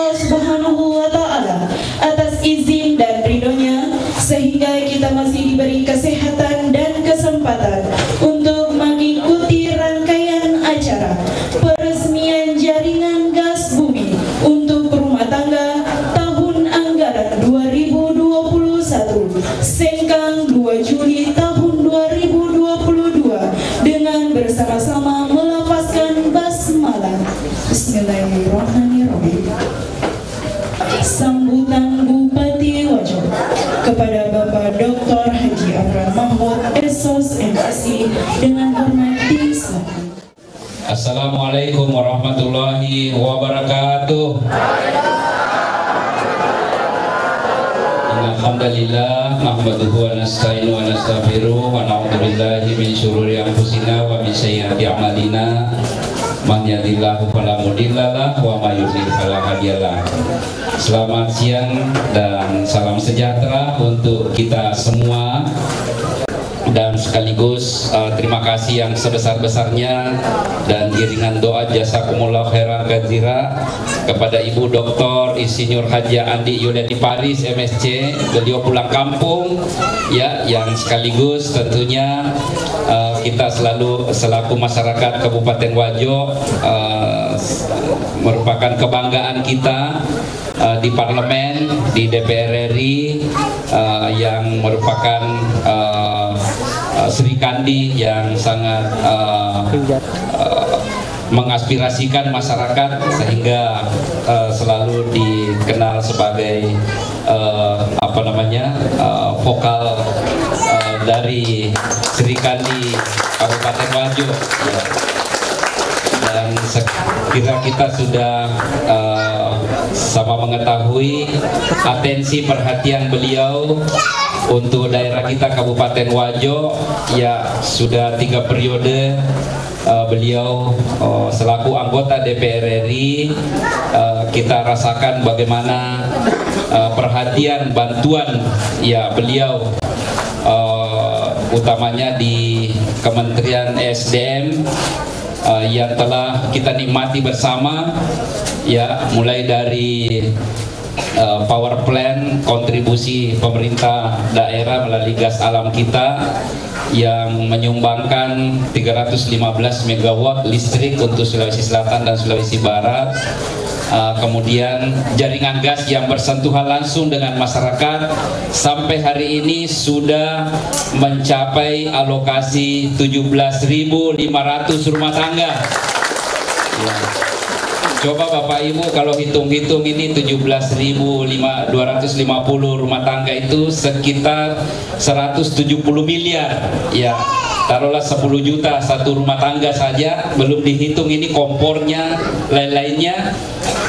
Allah Subhanahu wa Ta'ala atas izin dan ridhonya sehingga kita masih diberi kesehatan dan kesempatan untuk mengikuti rangkaian acara peresmian jaringan gas bumi untuk rumah tangga tahun anggaran 2021 Sengkang 2 Juli tahun 2022 dengan bersama-sama melafazkan basmalah. Bismillahirrahmanirrahim. Sambutan Bupati Wajo kepada Bapak Dr. Haji Amran Mahmud SOS MSI dengan hormat disilakan. Assalamualaikum warahmatullahi wabarakatuh. Alhamdulillah nahmaduhu wa nasta'inu wa nastaghfiruh wa na'udzu billahi min syururi anfusina wa min sayyiati a'malina. Man yahdihillahu fala mudhillalah wa may yudhlil fala hadiyalah. Selamat siang dan salam sejahtera untuk kita semua. Dan sekaligus terima kasih yang sebesar-besarnya dan iringan doa jazakumullah khairan katsira kepada Ibu Dr. Insinyur Haji Andi Yuliani Paris MSc. Beliau pulang kampung ya, yang sekaligus tentunya kita selalu selaku masyarakat Kabupaten Wajo merupakan kebanggaan kita di parlemen, di DPR RI yang merupakan Sri Kandi yang sangat mengaspirasikan masyarakat sehingga selalu dikenal sebagai vokal dari Sri Kandi Kabupaten Wajo ya. Dan kita sudah sama mengetahui atensi perhatian beliau untuk daerah kita Kabupaten Wajo ya. Sudah 3 periode beliau selaku anggota DPR RI, kita rasakan bagaimana perhatian bantuan ya beliau utamanya di Kementerian SDM yang telah kita nikmati bersama ya, mulai dari power plant, kontribusi pemerintah daerah melalui gas alam kita yang menyumbangkan 315 MW listrik untuk Sulawesi Selatan dan Sulawesi Barat. Kemudian jaringan gas yang bersentuhan langsung dengan masyarakat sampai hari ini sudah mencapai alokasi 17.500 rumah tangga ya. Coba Bapak Ibu kalau hitung-hitung ini 17.250 rumah tangga itu sekitar 170 miliar ya. Taruhlah 10 juta satu rumah tangga saja, belum dihitung ini kompornya, lain-lainnya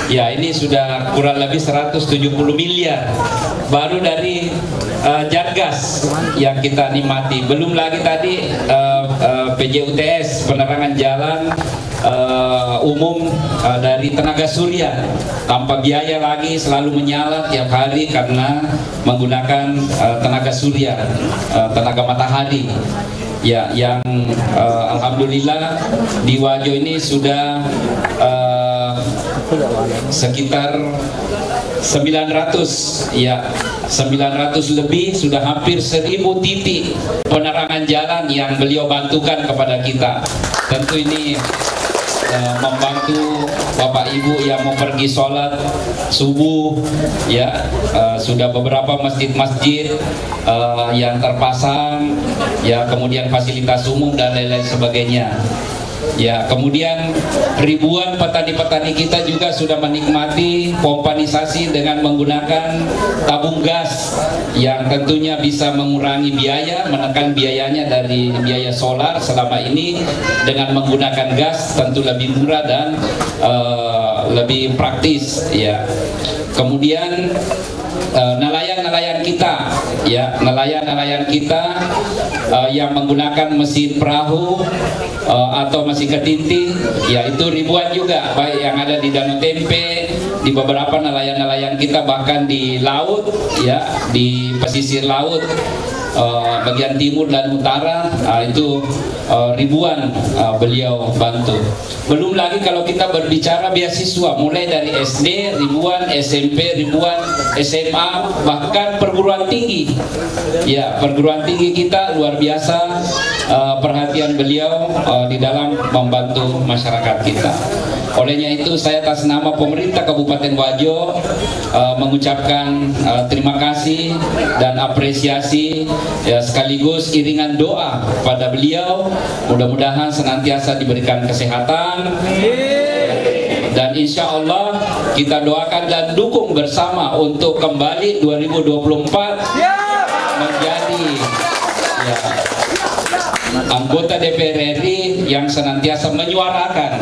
ya, ini sudah kurang lebih 170 miliar baru dari Jargas yang kita nikmati. Belum lagi tadi PJUTS, penerangan jalan umum dari tenaga surya tanpa biaya lagi, selalu menyala tiap hari karena menggunakan tenaga surya, tenaga matahari ya, yang alhamdulillah di Wajo ini sudah sekitar 900 ya, 900 lebih, sudah hampir 1000 titik penerangan jalan yang beliau bantukan kepada kita. Tentu ini membantu Bapak Ibu yang mau pergi sholat subuh ya. Sudah beberapa masjid-masjid yang terpasang ya, kemudian fasilitas umum dan lain-lain sebagainya ya. Kemudian ribuan petani-petani kita juga sudah menikmati pompanisasi dengan menggunakan tabung gas yang tentunya bisa mengurangi biaya, menekan biayanya dari biaya solar selama ini dengan menggunakan gas, tentu lebih murah dan lebih praktis ya. Kemudian nelayan-nelayan kita ya, nelayan-nelayan kita yang menggunakan mesin perahu atau mesin ketinting ya, itu ribuan juga, baik yang ada di Danau Tempe, di beberapa nelayan-nelayan kita, bahkan di laut ya, di pesisir laut bagian timur dan utara, itu ribuan beliau bantu. Belum lagi kalau kita berbicara beasiswa, mulai dari SD ribuan, SMP ribuan, SMA, bahkan perguruan tinggi. Ya, perguruan tinggi kita luar biasa perhatian beliau di dalam membantu masyarakat kita. Olehnya itu saya atas nama pemerintah Kabupaten Wajo mengucapkan terima kasih dan apresiasi, ya, sekaligus iringan doa pada beliau, mudah-mudahan senantiasa diberikan kesehatan, dan insya Allah kita doakan dan dukung bersama untuk kembali 2024 menjadi, ya, anggota DPR RI yang senantiasa menyuarakan,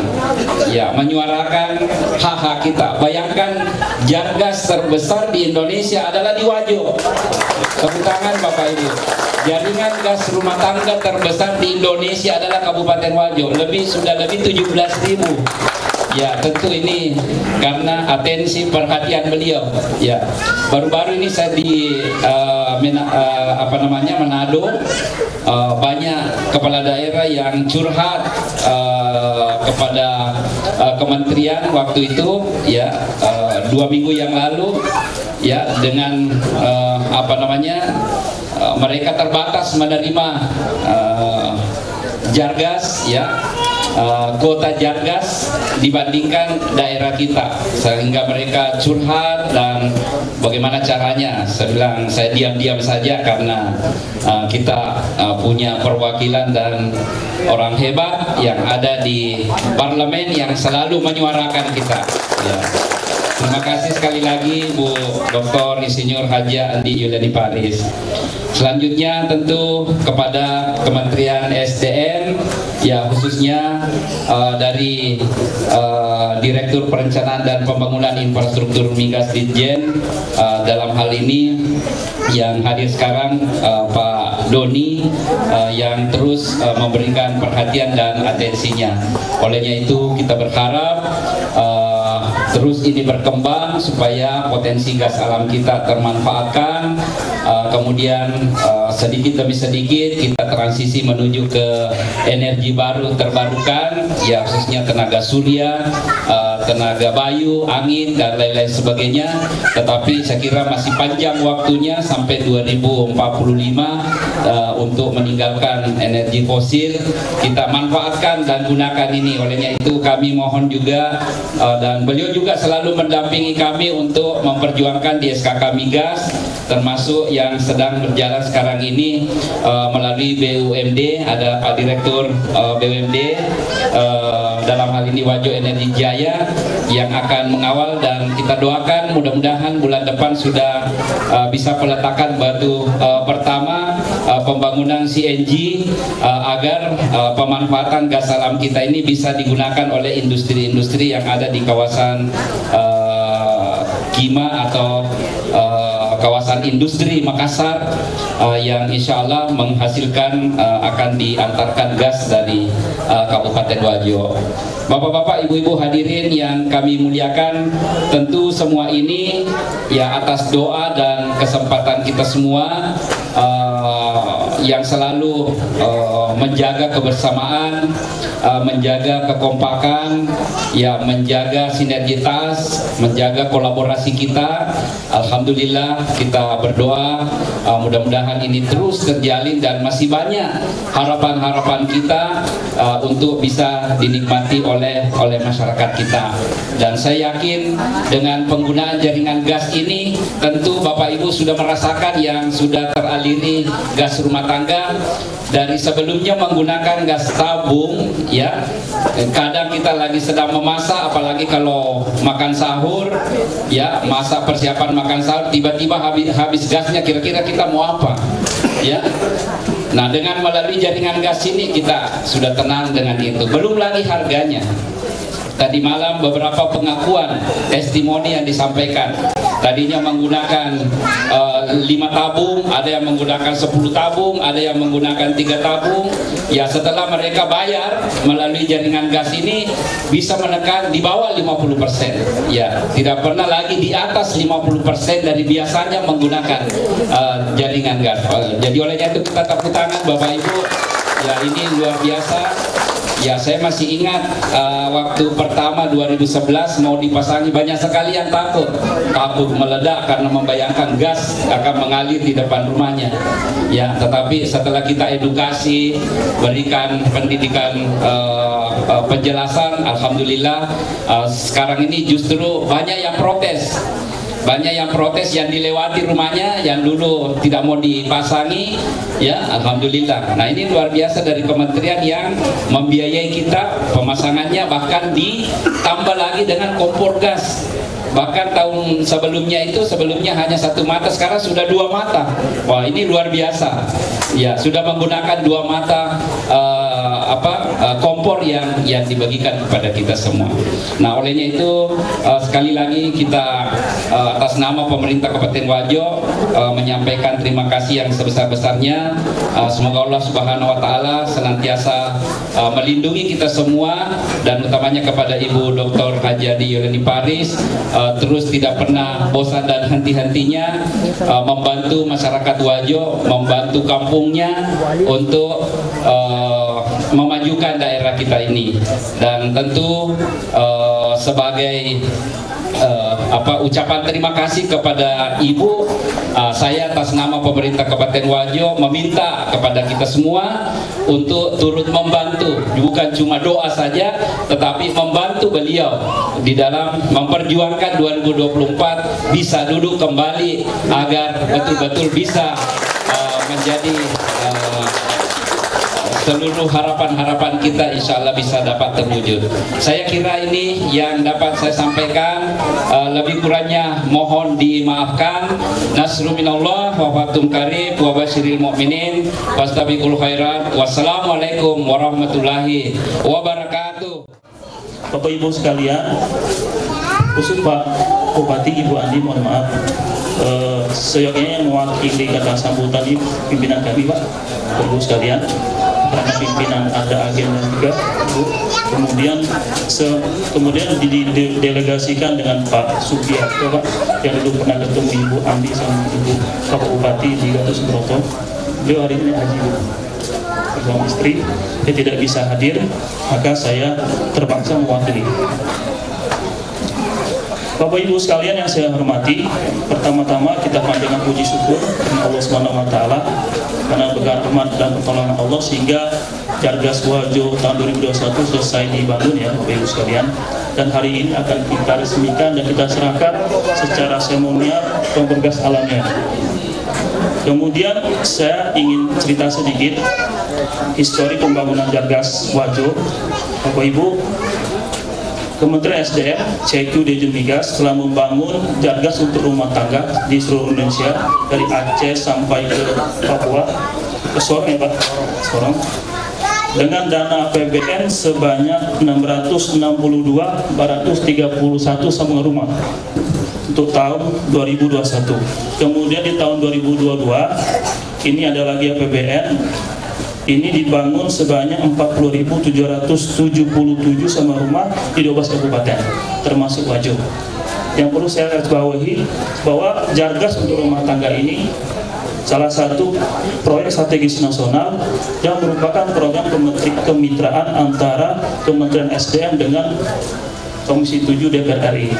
ya, menyuarakan hak-hak kita. Bayangkan, Jargas terbesar di Indonesia adalah di Wajo. Tepuk tangan Bapak Ibu. Jaringan gas rumah tangga terbesar di Indonesia adalah Kabupaten Wajo. Sudah lebih 17.000. Ya, tentu ini karena atensi perhatian beliau. Ya, baru-baru ini saya di Manado, banyak kepala daerah yang curhat kepada kementerian waktu itu, ya, 2 minggu yang lalu, ya, dengan mereka terbatas menerima Jargas, ya, kota Jargas dibandingkan daerah kita, sehingga mereka curhat dan bagaimana caranya. Saya bilang saya diam-diam saja karena kita punya perwakilan dan orang hebat yang ada di parlemen yang selalu menyuarakan kita, ya. Terima kasih sekali lagi Bu Dr. Insinyur Haja Andi Yuliani Paris. Selanjutnya tentu kepada Kementerian SDM, ya, khususnya dari Direktur Perencanaan dan Pembangunan Infrastruktur Migas Ditjen, dalam hal ini yang hadir sekarang Pak Doni, yang terus memberikan perhatian dan atensinya. Olehnya itu kita berharap terus ini berkembang supaya potensi gas alam kita termanfaatkan, kemudian sedikit demi sedikit kita transisi menuju ke energi baru terbarukan, ya, khususnya tenaga surya, tenaga bayu, angin, dan lain-lain sebagainya. Tetapi saya kira masih panjang waktunya sampai 2045 untuk meninggalkan energi fosil. Kita manfaatkan dan gunakan ini. Olehnya itu kami mohon juga, dan beliau juga selalu mendampingi kami untuk memperjuangkan di SKK Migas, termasuk yang sedang berjalan sekarang ini melalui BUMD, ada Pak Direktur BUMD, dalam hal ini Wajo Energi Jaya, yang akan mengawal, dan kita doakan mudah-mudahan bulan depan sudah bisa peletakan batu pertama pembangunan CNG, agar pemanfaatan gas alam kita ini bisa digunakan oleh industri-industri yang ada di kawasan Kima atau kawasan industri Makassar, yang insya Allah menghasilkan akan diantarkan gas dari Kabupaten Wajo. Bapak-bapak, ibu-ibu hadirin yang kami muliakan, tentu semua ini, ya, atas doa dan kesempatan kita semua yang selalu menjaga kebersamaan, menjaga kekompakan, ya, menjaga sinergitas, menjaga kolaborasi kita. Alhamdulillah kita berdoa mudah-mudahan ini terus terjalin dan masih banyak harapan-harapan kita untuk bisa dinikmati oleh masyarakat kita. Dan saya yakin dengan penggunaan jaringan gas ini, tentu Bapak Ibu sudah merasakan yang sudah teraliri gas rumah tangga. Dari sebelumnya menggunakan gas tabung, ya, kadang kita lagi sedang memasak, apalagi kalau makan sahur, ya, masa persiapan makan sahur, tiba-tiba habis gasnya, kira-kira kita mau apa, ya. Nah, dengan melalui jaringan gas ini kita sudah tenang dengan itu. Belum lagi harganya. tadi malam beberapa pengakuan testimoni yang disampaikan. Tadinya menggunakan 5 tabung, ada yang menggunakan 10 tabung, ada yang menggunakan 3 tabung. Ya, setelah mereka bayar melalui jaringan gas ini bisa menekan di bawah 50%. Ya, tidak pernah lagi di atas 50% dari biasanya menggunakan jaringan gas. Jadi olehnya itu kita tepuk tangan Bapak Ibu. Ya, ini luar biasa. Ya, saya masih ingat waktu pertama 2011 mau dipasangi, banyak sekali yang takut meledak karena membayangkan gas akan mengalir di depan rumahnya. Ya, tetapi setelah kita edukasi, berikan pendidikan penjelasan, alhamdulillah sekarang ini justru banyak yang protes. Banyak yang protes yang dilewati rumahnya yang dulu tidak mau dipasangi, ya alhamdulillah. Nah, ini luar biasa dari kementerian yang membiayai kita pemasangannya, bahkan ditambah lagi dengan kompor gas. Bahkan tahun sebelumnya hanya 1 mata, sekarang sudah 2 mata. Wah, ini luar biasa. Ya, sudah menggunakan 2 mata kompor yang dibagikan kepada kita semua. Nah, olehnya itu sekali lagi kita atas nama pemerintah Kabupaten Wajo menyampaikan terima kasih yang sebesar-besarnya. Semoga Allah Subhanahu wa taala senantiasa melindungi kita semua, dan utamanya kepada Ibu Dr. Haji Adi Yoleni Paris, terus tidak pernah bosan dan henti-hentinya membantu masyarakat Wajo, membantu kampungnya untuk memajukan daerah kita ini. Dan tentu sebagai ucapan terima kasih kepada Ibu, saya atas nama pemerintah Kabupaten Wajo meminta kepada kita semua untuk turut membantu, bukan cuma doa saja, tetapi membantu beliau di dalam memperjuangkan 2024 bisa duduk kembali agar betul-betul bisa menjadi seluruh harapan-harapan kita insya Allah bisa dapat terwujud. Saya kira ini yang dapat saya sampaikan. Lebih kurangnya mohon dimaafkan. Nasru minallah wa fatum karib wa basyiril mu'minin wastabiqul khairat. Wassalamualaikum warahmatullahi wabarakatuh. Bapak Ibu sekalian, khusus Pak Bupati Ibu Andi, mohon maaf, seyogyanya yang mewakili kata sambutan ini pimpinan kami Pak, Bapak Ibu sekalian, karena pimpinan ada agenda juga, Bu. Kemudian didelegasikan dengan Pak Sugiarto Pak, yang dulu pernah ketemu Ibu Andi sama Ibu Bapak Bupati di Gatot Subroto. Beliau hari ini haji bersama istri, dia tidak bisa hadir, maka saya terpaksa mewakili. Bapak Ibu sekalian yang saya hormati, pertama-tama kita panjatkan puji syukur kepada Allah Subhanahu wa taala karena berkat rahmat dan pertolongan Allah sehingga Jargas Wajo tahun 2021 selesai dibangun ya Bapak Ibu sekalian, dan hari ini akan kita resmikan dan kita serahkan secara seremonial kompor gas alamnya. Kemudian saya ingin cerita sedikit histori pembangunan Jargas Wajo. Bapak Ibu, Kementerian SDM, CQ Dirjen Migas telah membangun Jargas untuk rumah tangga di seluruh Indonesia, dari Aceh sampai ke Papua, ke Sorong ya Pak, Sorong, dengan dana APBN sebanyak 662.431 sambungan rumah untuk tahun 2021. Kemudian di tahun 2022 ini ada lagi APBN. Ini dibangun sebanyak 40.777 sama rumah di 12 kabupaten, termasuk Wajo. Yang perlu saya garis bawahi bahwa Jargas untuk rumah tangga ini salah satu proyek strategis nasional yang merupakan program kemitraan antara Kementerian SDM dengan Komisi 7 DPR RI.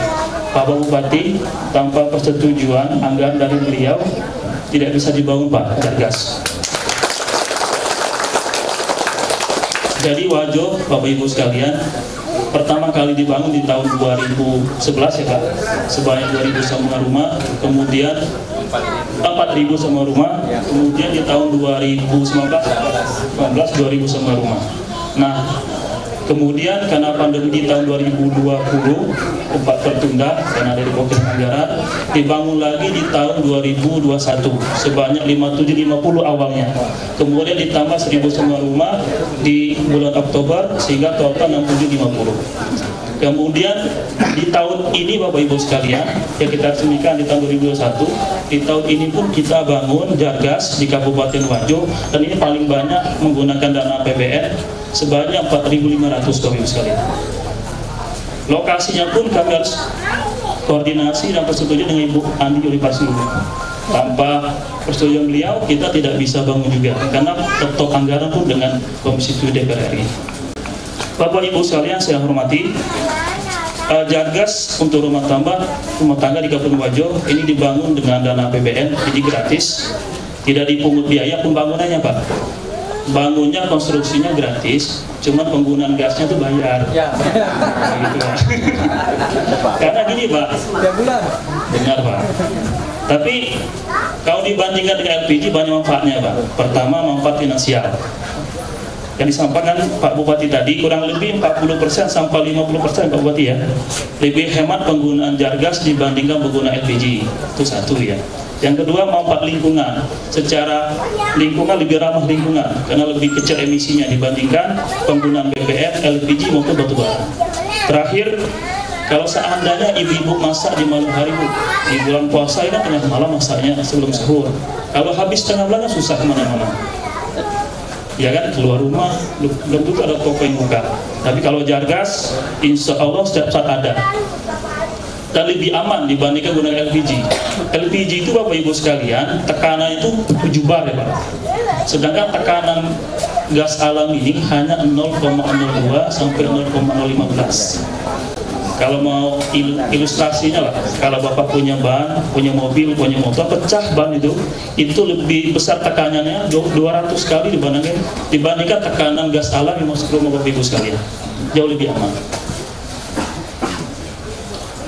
Pak Bupati, tanpa persetujuan anggaran dari beliau tidak bisa dibangun Pak Jargas. Jadi Wajo, Bapak Ibu sekalian, pertama kali dibangun di tahun 2011 ya Pak, sebanyak 2.000 sambungan rumah, kemudian 4.000 sambungan rumah, kemudian di tahun 2019 2.000 sambungan rumah. Nah, Kemudian karena pandemi di tahun 2020 sempat tertunda karena dari pokok anggaran, dibangun lagi di tahun 2021 sebanyak 5750 awalnya. Kemudian ditambah 1.000 rumah di bulan Oktober sehingga total 6750. Kemudian di tahun ini Bapak Ibu sekalian yang kita resmikan di tahun 2021, di tahun ini pun kita bangun Jargas di Kabupaten Wajo, dan ini paling banyak menggunakan dana APBN sebanyak 4.500 Bapak Ibu sekalian. Lokasinya pun kami harus koordinasi dan persetujuan dengan Ibu Andi Yulipasulu. Tanpa persetujuan beliau kita tidak bisa bangun juga karena ketok anggaran pun dengan Komisi 7 DPR RI. Bapak Ibu sekalian saya hormati, Jargas untuk rumah tangga di Kabupaten Wajo ini dibangun dengan dana APBN, jadi gratis, tidak dipungut biaya pembangunannya Pak. Bangunnya, konstruksinya gratis, cuman penggunaan gasnya itu bayar. Ya. Nah, gitu, Pak. Karena gini Pak, benar Pak. Tapi kalau dibandingkan dengan LPG banyak manfaatnya Pak. Pertama manfaat finansial. Yang disampaikan Pak Bupati tadi kurang lebih 40% sampai 50% Pak Bupati ya, lebih hemat penggunaan Jargas dibandingkan penggunaan LPG. Itu satu ya. Yang kedua manfaat lingkungan, secara lingkungan lebih ramah lingkungan karena lebih kecil emisinya dibandingkan penggunaan BBM, LPG maupun batubara. Terakhir, kalau seandainya ibu-ibu masak di malam hari Bu, di bulan puasa ini tengah malam masaknya sebelum sahur, kalau habis tengah bulan susah kemana-mana. Ya kan, keluar rumah belum tentu ada toko yang buka. Tapi kalau Jargas insya Allah setiap saat ada dan lebih aman dibandingkan gunakan LPG. LPG itu Bapak Ibu sekalian tekanan itu 7 bar ya Pak, sedangkan tekanan gas alam ini hanya 0,02 sampai 0,015. Kalau mau ilustrasinya lah, kalau Bapak punya ban, punya mobil, punya motor, pecah ban itu lebih besar tekanannya 200 kali dibandingkan tekanan gas alam yang masuk ke rumah Bapak Ibu sekalian. Jauh lebih aman.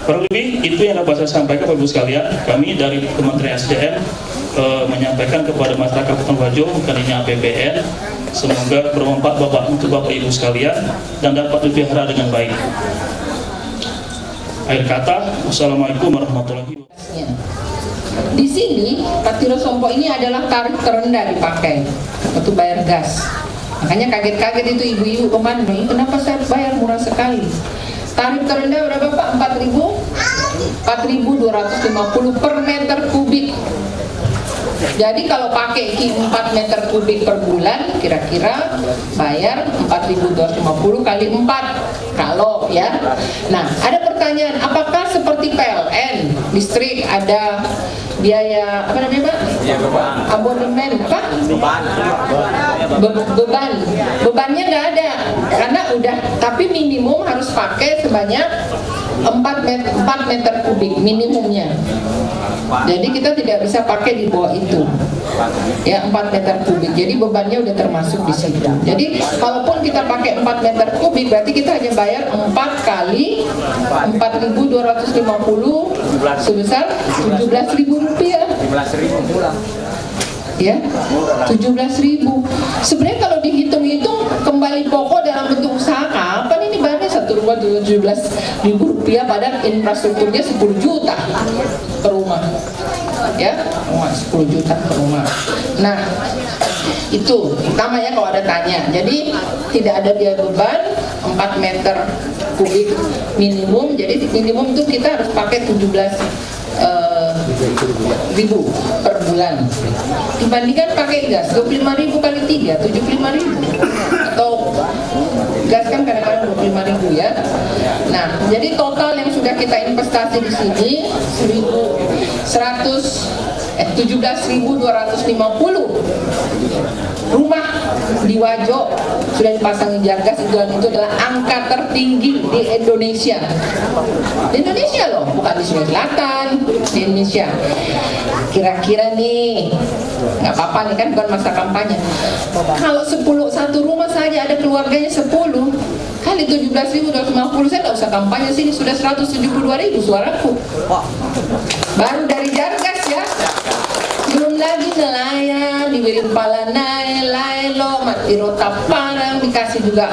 Kurang lebih itu yang dapat saya sampaikan Bapak Ibu sekalian. Kami dari Kementerian SDM menyampaikan kepada masyarakat Kabupaten Wajo kalinya APBN. Semoga bermanfaat untuk Bapak Ibu sekalian dan dapat dipelihara dengan baik. Akhir kata, wassalamualaikum warahmatullahi wabarakatuh. Di sini Pak Tiro Sompo ini adalah tarif terendah dipakai untuk bayar gas. Makanya kaget-kaget itu ibu-ibu kemarin, kenapa saya bayar murah sekali? Tarif terendah berapa Pak? 4.250 per meter kubik. Jadi kalau pakai 4 meter kubik per bulan, kira-kira bayar 4.250 kali 4 kalau ya. Nah, ada pertanyaan, apakah seperti PLN listrik ada biaya apa namanya Pak? Abonemen apa? Bebannya nggak ada karena udah, tapi minimum harus pakai sebanyak 4 meter kubik minimumnya. Jadi kita tidak bisa pakai di bawah itu ya, 4 meter kubik. Jadi bebannya udah termasuk di situ. Jadi kalaupun kita pakai 4 meter kubik berarti kita hanya bayar 4 kali 4.250 sebesar 17.000 rupiah. 17.000 pulang. Ya, 17.000. Sebenarnya kalau dihitung-hitung kembali pokok dalam bentuk usaha kapan ini bayarnya satu rumah 17.000 rupiah, padahal infrastrukturnya 10 juta per rumah. Ya, 10 juta per rumah. Nah, itu pertama ya kalau ada tanya. Jadi tidak ada biaya beban, 4 meter kubik minimum. Jadi minimum itu kita harus pakai 17.000 per bulan. Dibandingkan pakai gas 25.000 kali 3, 75.000. Atau gas kan kadang-kadang 25.000 ya. Nah, jadi total yang sudah kita investasi di sini 17.250 rumah di Wajo sudah dipasang Jargas. Itu adalah angka tertinggi di Indonesia. Di Indonesia loh, bukan di Sulawesi Selatan, di Indonesia. Kira-kira nih, nggak apa-apa nih kan bukan masa kampanye. Kalau 1 rumah saja ada keluarganya 10 kali 17.250, saya nggak usah kampanye sini, sudah 172.000 suaraku. Baru dari Jargas ya. Belum lagi nelayan di Wirimpala, Laelo, Matiro Taparang, di dikasih juga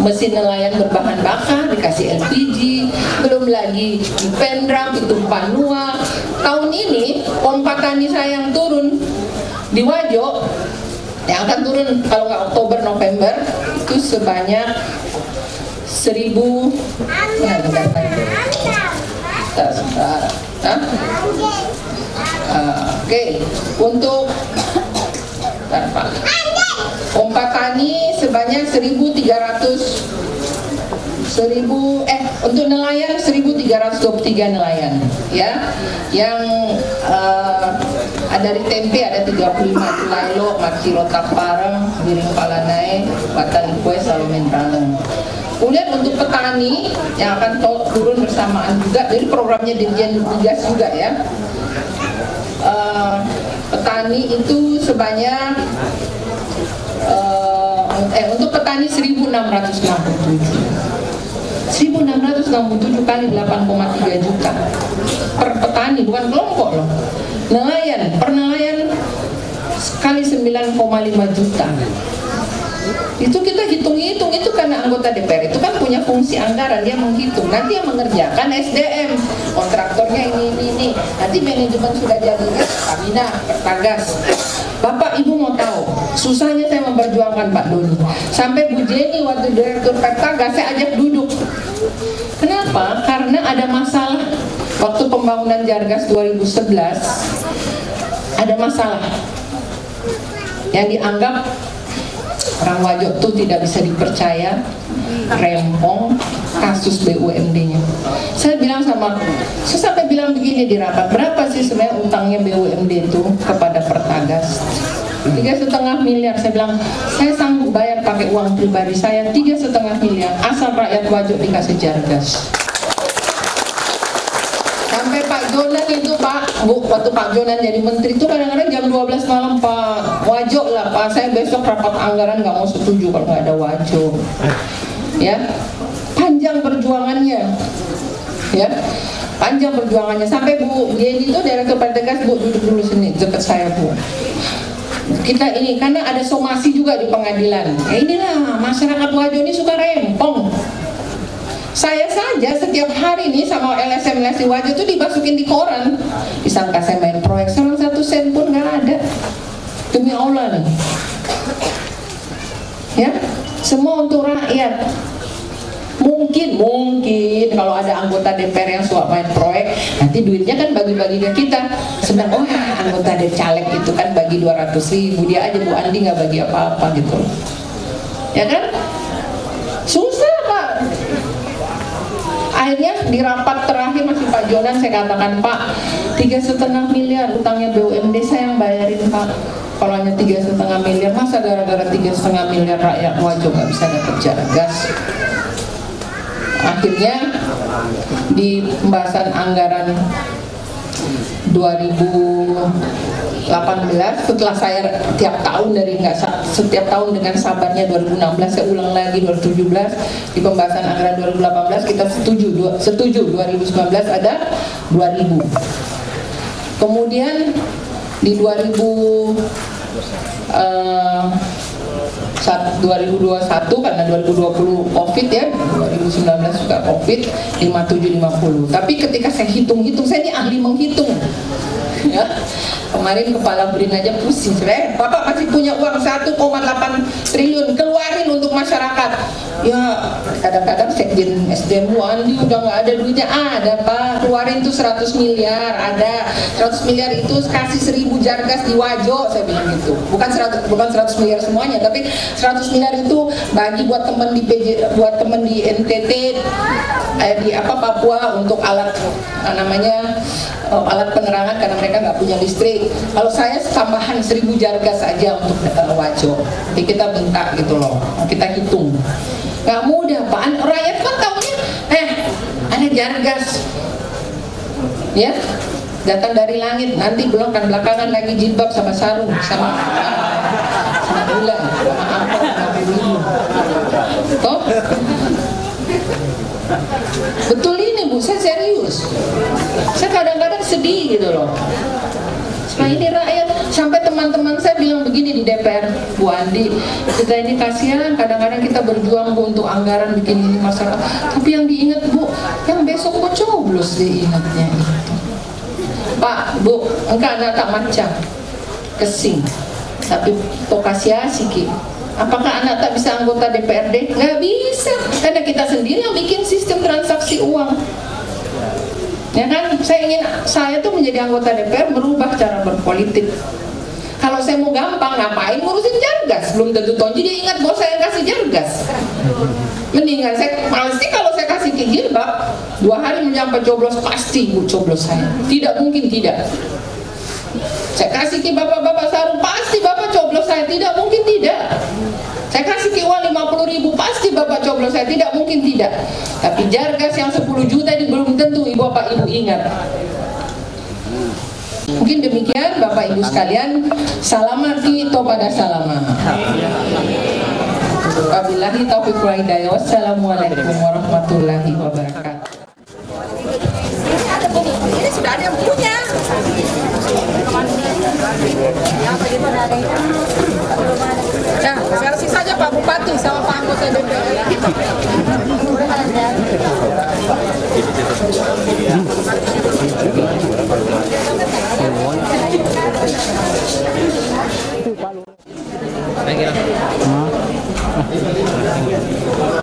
mesin nelayan berbahan bakar, dikasih LPG, belum lagi di Pendram itu manual. Tahun ini pompa tani saya yang turun di Wajo, yang akan turun kalau nggak Oktober November, itu sebanyak 1.000. Oke, untuk pompa tani sebanyak 1.300 untuk nelayan 1.323 nelayan ya, yang dari tempe ada 35, Lailo, Makiro Taparang, Biring Palanai, Batan Kue, Salomen Raneng. Kemudian untuk petani yang akan turun bersamaan juga, jadi programnya Dirjen Migas juga ya. Petani itu sebanyak untuk petani 1.667 kali 8,3 juta per petani, bukan kelompok loh. Nelayan, per nelayan kali 9,5 juta. Itu kita hitung-hitung, itu karena anggota DPR itu kan punya fungsi anggaran, dia menghitung, nanti yang mengerjakan SDM, kontraktornya ini. Nanti manajemen sudah jadi Pertamina, Pertagas. Bapak Ibu mau tahu, susahnya saya memperjuangkan Pak Doni. Sampai Bu Jenny waktu direktur Pertagas saya ajak duduk. Kenapa? Karena ada masalah waktu pembangunan Jargas 2011, ada masalah yang dianggap orang Wajo itu tidak bisa dipercaya, rempong kasus BUMD-nya. Saya sampai bilang begini di rapat, berapa sih sebenarnya utangnya BUMD itu kepada Pertagas? 3,5 miliar. Saya bilang, saya sanggup bayar pakai uang pribadi saya 3,5 miliar, asal rakyat Wajo dikasih Jargas. Sampai Pak Jonan itu waktu Pak Jonan jadi menteri itu kadang-kadang jam 12 malam, Pak, Wajo lah Pak, saya besok rapat anggaran nggak mau setuju kalau nggak ada Wajo. Ya, panjang perjuangannya, ya, panjang perjuangannya. Sampai Bu Yeni itu direktur Pertagas, Bu duduk dulu sini dekat saya Bu. Kita ini karena ada somasi juga di pengadilan. Ya inilah masyarakat Wajo ini suka rempong. Saya saja setiap hari nih sama LSM Wajo itu dimasukin di koran, disangka saya main proyek, sekarang 1 sen pun nggak ada, demi Allah nih, ya, semua untuk rakyat. Mungkin kalau ada anggota DPR yang suka main proyek, nanti duitnya kan bagi-bagi ke kita. Sebenarnya anggota caleg itu kan bagi 200.000, dia aja Bu Andi nggak bagi apa-apa gitu, ya kan? Susah Pak. Akhirnya di rapat terakhir masih Pak Jonan saya katakan, Pak, 3,5 miliar utangnya BUMD saya yang bayarin Pak. Kalau hanya 3,5 miliar, masa gara-gara 3,5 miliar rakyat Wajo nggak bisa dapat Jargas? Akhirnya di pembahasan anggaran 2018, setelah saya tiap tahun setiap tahun dengan sabarnya 2016 saya ulang lagi 2017, di pembahasan anggaran 2018 kita setuju 2019 ada 2.000. Kemudian di 2021 karena 2020 Covid ya, 2019 juga Covid, 5750. Tapi ketika saya hitung-hitung, saya ini ahli menghitung. Ya. Kemarin kepala BRIN aja pusing, Bapak masih punya uang 1,8 triliun, keluarin untuk masyarakat. Ya kadang-kadang sekjen SDM Andi udah nggak ada duitnya, ada Pak, keluarin tuh 100 miliar, ada 100 miliar itu kasih 1.000 Jargas di Wajo, saya bilang gitu. Bukan 100 miliar semuanya, tapi 100 miliar itu bagi buat teman di NTT, di Papua untuk alat alat penerangan karena mereka nggak punya listrik. Kalau saya tambahan 1.000 Jargas aja untuk Wajo. Jadi kita bentak gitu loh, kita hitung. Nggak mudah Pak, rakyat kan tahunya ada Jargas, ya, datang dari langit. Nanti belum kan belakangan lagi jilbab sama sarung sama bulan sama angkot 50.000. Toh? Betul ini Bu, saya serius. Saya kadang-kadang sedih gitu loh. Nah ini rakyat, sampai teman-teman saya bilang begini di DPR, Bu Andi, kita ini kasihan, kadang-kadang kita berjuang Bu untuk anggaran bikin ini masalah, tapi yang diingat Bu, yang besok mau coblos diingatnya itu. Pak, Bu, engkau anak tak macam kesing, tapi tokasya siki. Apakah anak tak bisa anggota DPRD? Nggak bisa, karena kita sendiri yang bikin sistem transaksi uang. Ya kan, saya tuh menjadi anggota DPR merubah cara berpolitik. Kalau saya mau gampang, ngapain ngurusin Jargas? Belum tentu Tonji dia ingat bahwa saya kasih Jargas. Mendingan saya, pasti kalau saya kasih ke Jilbab, 2 hari menyampai coblos, pasti Bu coblos saya. Tidak mungkin tidak. Saya kasih ke bapak-bapak sarung, pasti bapak coblos saya. Tidak mungkin tidak. Saya kasih ke uang 50.000, pasti bapak coblos saya. Tidak mungkin tidak. Tapi Jargas yang 10 juta ini belum tentu ibu bapak ibu ingat. Mungkin demikian Bapak Ibu sekalian. Salamati topada salama. Wabillahi taufiq wal hidayah. Wassalamualaikum warahmatullahi wabarakatuh. Ini sudah ada yang punya. Nah, sekarang sisanya Pak Bupati sama Pak Anggota DPR.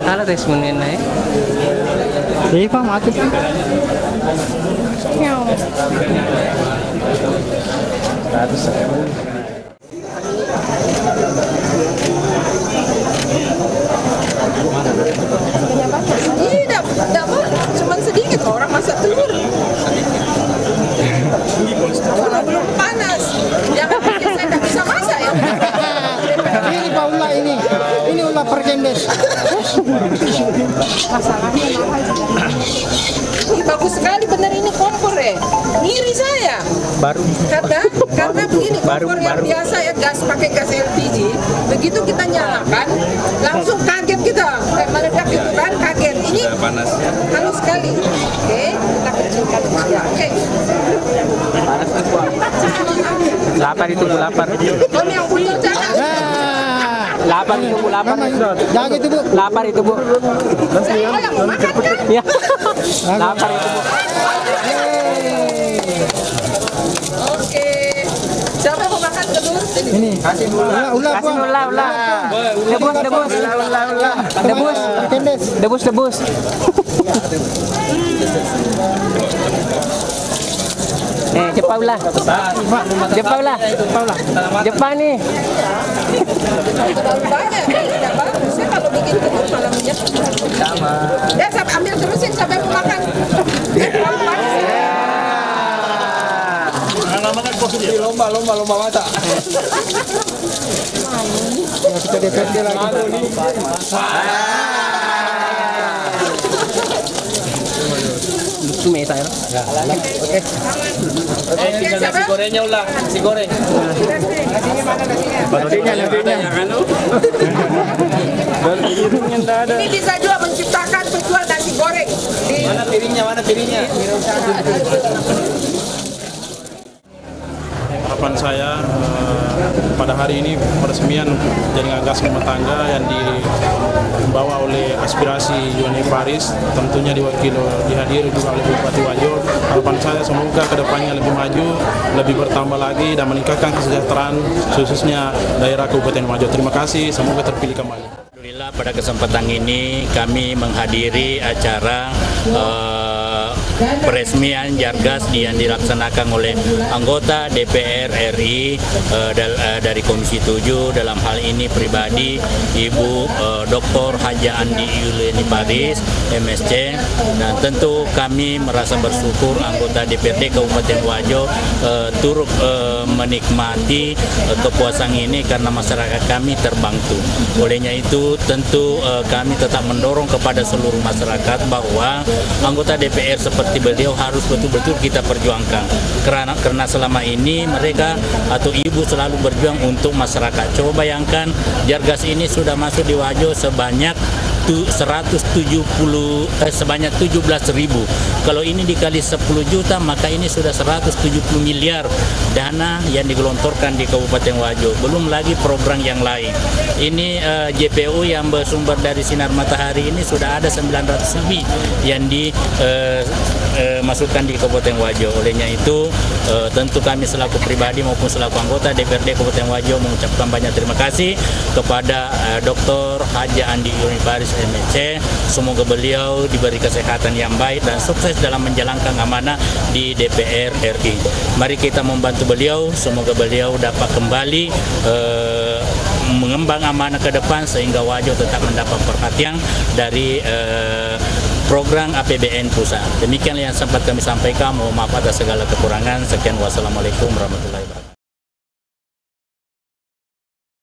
Ala tes munin naik. Iya Pak, mati Pak. Ini dapat cuma sedikit, orang masak telur. Kalau belum panas, jangan pikir saya tidak bisa masak ya. Ini Pak ulah ini ulah perkendes. Masalahnya ini bagus sekali benar ini kompor ya. Ngiri saya. Baru. Karena begini kompor yang biasa ya gas pakai gas LPG. Begitu kita nyalakan, langsung kaget kita. Kayak meledak gitu kan, kaget. Ini panas. Halus sekali. Oke, kita kecilkan ya. Oke. Lapar itu Bu, lapar. Om yang punya jangan. Lapar itu Bu, lapar. Jangan itu Bu. Lapar itu Bu. Saya yang mau makan kan? Ya. Lapar itu Bu. Oke. Siapa yang mau makan telur? Ini. Ulah Kasih ulah. Debus. Jepang ulah. Jepang nih. Terlalu banyak, tidak bagus. Saya kalau bikin telur malah minyak. Sama. Ya, saya ambil terusin sampai mau makan. lomba mata. Ya, kita DPRD lagi. Cuma saya. Oke. Tinggal nasi gorengnya ulah, nasi goreng. Ini bisa juga menciptakan penjual nasi goreng. Mana piringnya? Harapan saya pada hari ini peresmian jaringan gas rumah tangga yang dibawa oleh aspirasi Yoni Paris, tentunya dihadiri juga oleh Bupati Wajo. Harapan saya semoga kedepannya lebih maju, lebih bertambah lagi dan meningkatkan kesejahteraan khususnya daerah Kabupaten Wajo. Terima kasih, semoga terpilih kembali. Alhamdulillah pada kesempatan ini kami menghadiri acara peresmian Jargas yang dilaksanakan oleh anggota DPR RI dari Komisi 7, dalam hal ini pribadi Ibu Dr. Haja Andi Yuleni Paris MSC, dan tentu kami merasa bersyukur anggota DPRD Kabupaten Wajo turut menikmati kepuasan ini karena masyarakat kami terbantu. Olehnya itu tentu kami tetap mendorong kepada seluruh masyarakat bahwa anggota DPR seperti beliau harus betul-betul kita perjuangkan karena selama ini mereka atau ibu selalu berjuang untuk masyarakat. Coba bayangkan Jargas ini sudah masuk di Wajo sebanyak sebanyak 17.000. Kalau ini dikali 10 juta, maka ini sudah 170 miliar dana yang digelontorkan di Kabupaten Wajo. Belum lagi program yang lain. Ini JPU yang bersumber dari sinar matahari ini sudah ada 900 lebih yang dimasukkan di Kabupaten Wajo. Olehnya itu tentu kami selaku pribadi maupun selaku anggota DPRD Kabupaten Wajo mengucapkan banyak terima kasih kepada Dr. Haji Andi Unibaris MSc. Semoga beliau diberi kesehatan yang baik dan sukses dalam menjalankan amanah di DPR RI. Mari kita membantu beliau, semoga beliau dapat kembali mengembang amanah ke depan sehingga Wajo tetap mendapat perhatian dari program APBN pusat. Demikian yang sempat kami sampaikan. Mohon maaf atas segala kekurangan. Sekian, wassalamualaikum warahmatullahi wabarakatuh.